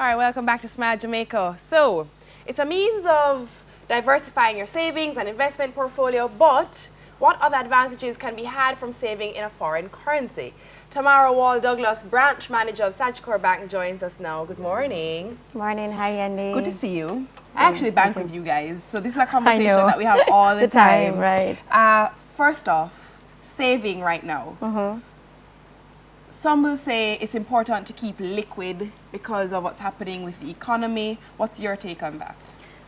All right, welcome back to Smile Jamaica. So, it's a means of diversifying your savings and investment portfolio, but what other advantages can be had from saving in a foreign currency? Tamra Waul-Douglas, branch manager of Sagicor Bank, joins us now. Good morning. Morning, hi Andy. Good to see you. I actually bank with you guys, so this is a conversation that we have all the time. Right. First off, saving right now. Some will say it's important to keep liquid because of what's happening with the economy. What's your take on that?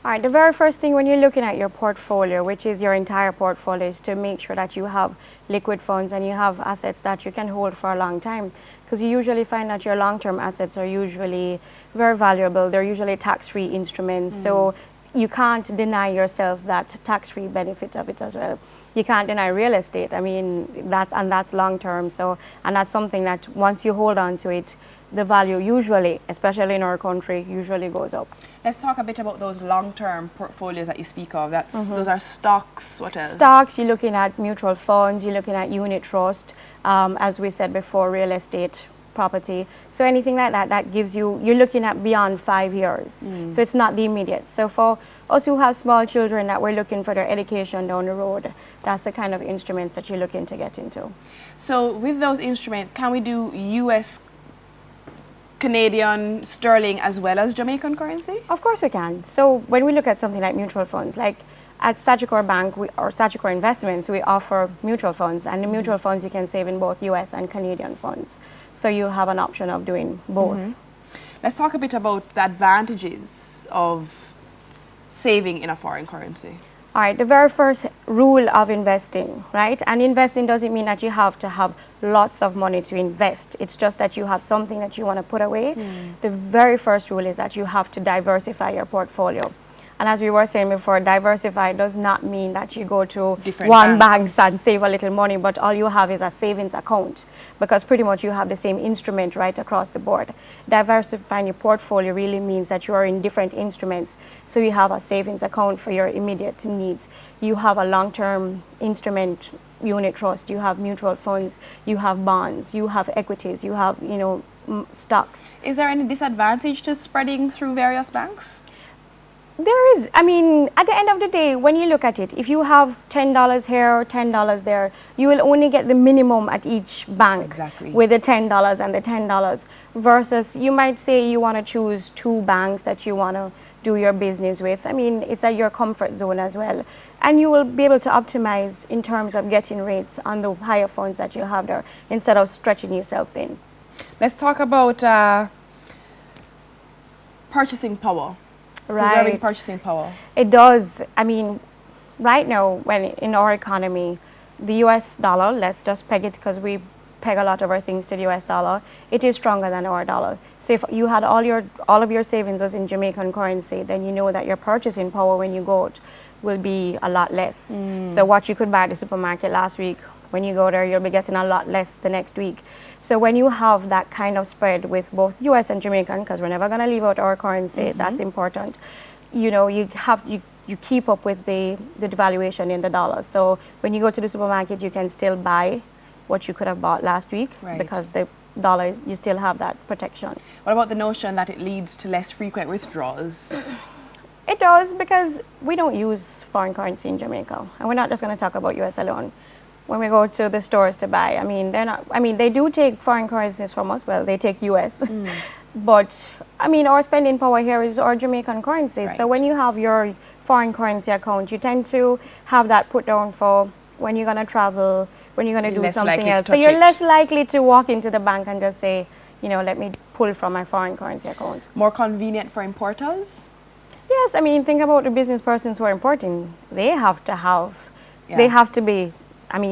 All right, the very first thing when you're looking at your portfolio, which is your entire portfolio, is to make sure that you have liquid funds and you have assets that you can hold for a long time. Because you usually find that your long-term assets are usually very valuable. They're usually tax-free instruments. So you can't deny yourself that tax-free benefit of it as well. You can't deny real estate. I mean, that's long-term. So, and that's something that once you hold on to it, the value usually, especially in our country, usually goes up. Let's talk a bit about those long-term portfolios that you speak of. Those are stocks. What else? Stocks, you're looking at mutual funds, you're looking at unit trust, as we said before, real estate, property. So anything like that, that gives you, you're looking at beyond 5 years. So it's not the immediate. So for us who have small children that we're looking for their education down the road, that's the kind of instruments that you're looking to get into. So with those instruments, can we do US, Canadian, sterling, as well as Jamaican currency? Of course we can. So when we look at something like mutual funds, like at Sagicor Bank or Sagicor Investments, we offer mutual funds, and the mutual funds you can save in both US and Canadian funds. So you have an option of doing both. Let's talk a bit about the advantages of saving in a foreign currency. All right, the very first rule of investing, right? And investing doesn't mean that you have to have lots of money to invest. It's just that you have something that you want to put away. The very first rule is that you have to diversify your portfolio. And as we were saying before, diversify does not mean that you go to different one bank and save a little money, but all you have is a savings account, because pretty much you have the same instrument right across the board. Diversifying your portfolio really means that you are in different instruments. So you have a savings account for your immediate needs. You have a long-term instrument, unit trust, you have mutual funds, you have bonds, you have equities, you have, stocks. Is there any disadvantage to spreading through various banks? There is. I mean, at the end of the day, when you look at it, if you have $10 here or $10 there, you will only get the minimum at each bank with the $10 and the $10, versus you might say you want to choose 2 banks that you want to do your business with. I mean, it's at your comfort zone as well. And you will be able to optimize in terms of getting rates on the higher funds that you have there instead of stretching yourself thin. Let's talk about purchasing power. Preserving purchasing power. It does. I mean, right now, when in our economy, the US dollar, let's just peg it because we peg a lot of our things to the US dollar, it is stronger than our dollar. So if you had all of your savings was in Jamaican currency, then you know that your purchasing power when you go out will be a lot less. So what you could buy at the supermarket last week, when you go there, you'll be getting a lot less the next week. So when you have that kind of spread with both US and Jamaican, because we're never going to leave out our currency, that's important, you keep up with the devaluation in the dollar. So when you go to the supermarket, you can still buy what you could have bought last week because the dollar, you still have that protection. What about the notion that it leads to less frequent withdrawals? It does, because we don't use foreign currency in Jamaica. And we're not just going to talk about US alone. When we go to the stores to buy, I mean, they do take foreign currencies from us. Well, they take US. But, I mean, our spending power here is our Jamaican currency. So when you have your foreign currency account, you tend to have that put down for when you're going to travel, when you're going to do something else. So you're less likely to walk into the bank and just say, let me pull from my foreign currency account. More convenient for importers? Yes, I mean, think about the business persons who are importing. They have to be,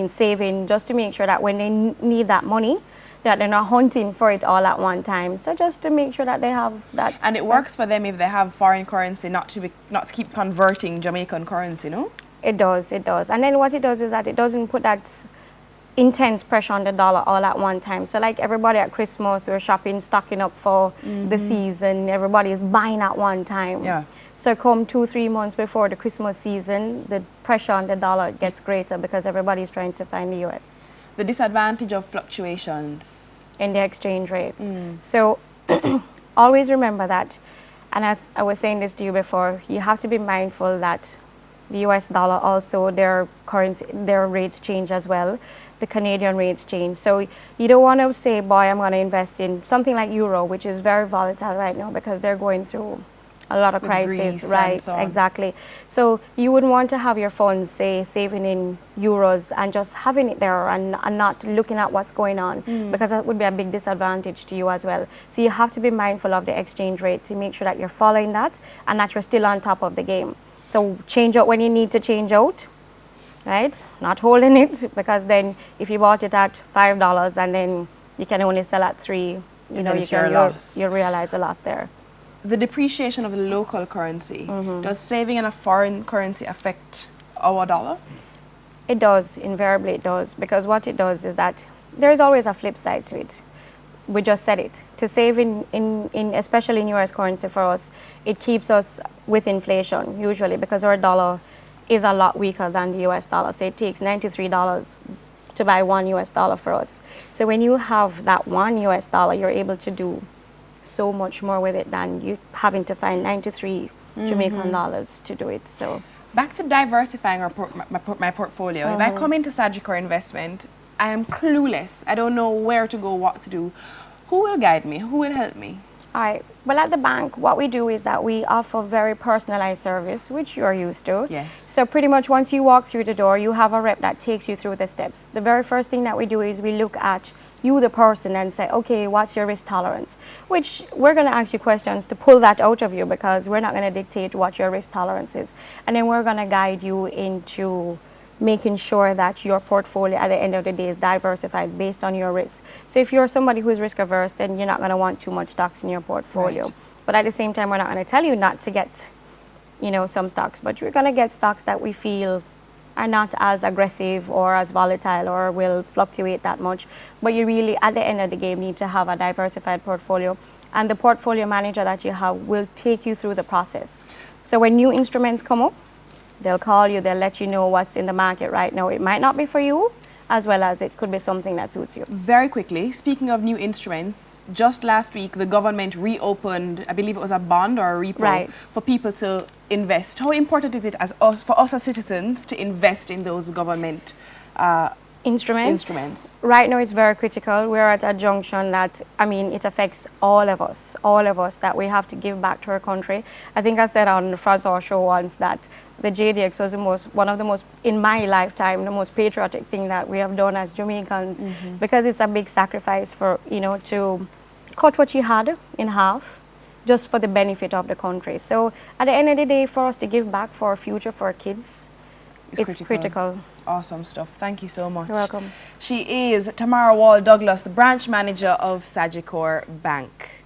saving just to make sure that when they need that money, that they're not hunting for it all at one time. So just to make sure that they have that. And it works for them if they have foreign currency, not to keep converting Jamaican currency, no? It does. And then what it does is that it doesn't put that intense pressure on the dollar all at one time. So like everybody at Christmas, we're shopping, stocking up for the season. Everybody is buying at one time. Yeah. So come 2-3 months before the Christmas season, the pressure on the dollar gets greater because everybody's trying to find the US. The disadvantage of fluctuations in the exchange rates. So always remember that, and I was saying this to you before, you have to be mindful that the US dollar also, their currency, their rates change as well. The Canadian rates change. So you don't want to say, boy, I'm going to invest in something like euro, which is very volatile right now because they're going through a lot of crisis, right? Exactly. So you wouldn't want to have your funds, say, saving in euros and just having it there and not looking at what's going on, because that would be a big disadvantage to you as well. So you have to be mindful of the exchange rate to make sure that you're following that and that you're still on top of the game. So change out when you need to change out, right? Not holding it, because then if you bought it at $5 and then you can only sell at $3, you realize a loss there. The depreciation of the local currency, does saving in a foreign currency affect our dollar? It does, invariably it does, because what it does is that there is always a flip side to it. We just said it. To save in especially in US currency for us, it keeps us with inflation usually because our dollar is a lot weaker than the US dollar. So it takes $93 to buy $1 for us. So when you have that $1, you're able to do so much more with it than you having to find 93 Jamaican dollars to do it. So back to diversifying my portfolio. If I come into Sagicor investment, I am clueless. I don't know where to go, what to do. Who will guide me? Who will help me? All right. Well, at the bank, what we do is that we offer very personalized service, which you're used to. Yes. So pretty much once you walk through the door, you have a rep that takes you through the steps. The very first thing that we do is we look at you, the person, and say, okay, what's your risk tolerance? Which we're going to ask you questions to pull that out of you because we're not going to dictate what your risk tolerance is. And then we're going to guide you into making sure that your portfolio at the end of the day is diversified based on your risk. So if you're somebody who's risk averse, then you're not going to want too much stocks in your portfolio. Right. But at the same time, we're not going to tell you not to get, some stocks, but you're going to get stocks that we feel are not as aggressive or as volatile or will fluctuate that much. But you really, at the end of the game, need to have a diversified portfolio. And the portfolio manager that you have will take you through the process. So when new instruments come up, they'll call you, they'll let you know what's in the market right now. It might not be for you, as well as it could be something that suits you. Very quickly, speaking of new instruments, just last week the government reopened, I believe it was a bond or a repo, for people to invest. How important is it for us as citizens to invest in those government instruments? Right now it's very critical. We're at a junction that, it affects all of us that we have to give back to our country. I think I said on the Francois show once that the JDX was one of the most, in my lifetime, the most patriotic thing that we have done as Jamaicans, because it's a big sacrifice for, to cut what you had in half just for the benefit of the country. So at the end of the day, for us to give back for our future, for our kids, it's critical. Awesome stuff. Thank you so much. You're welcome. She is Tamra Waul-Douglas, the branch manager of Sagicor Bank.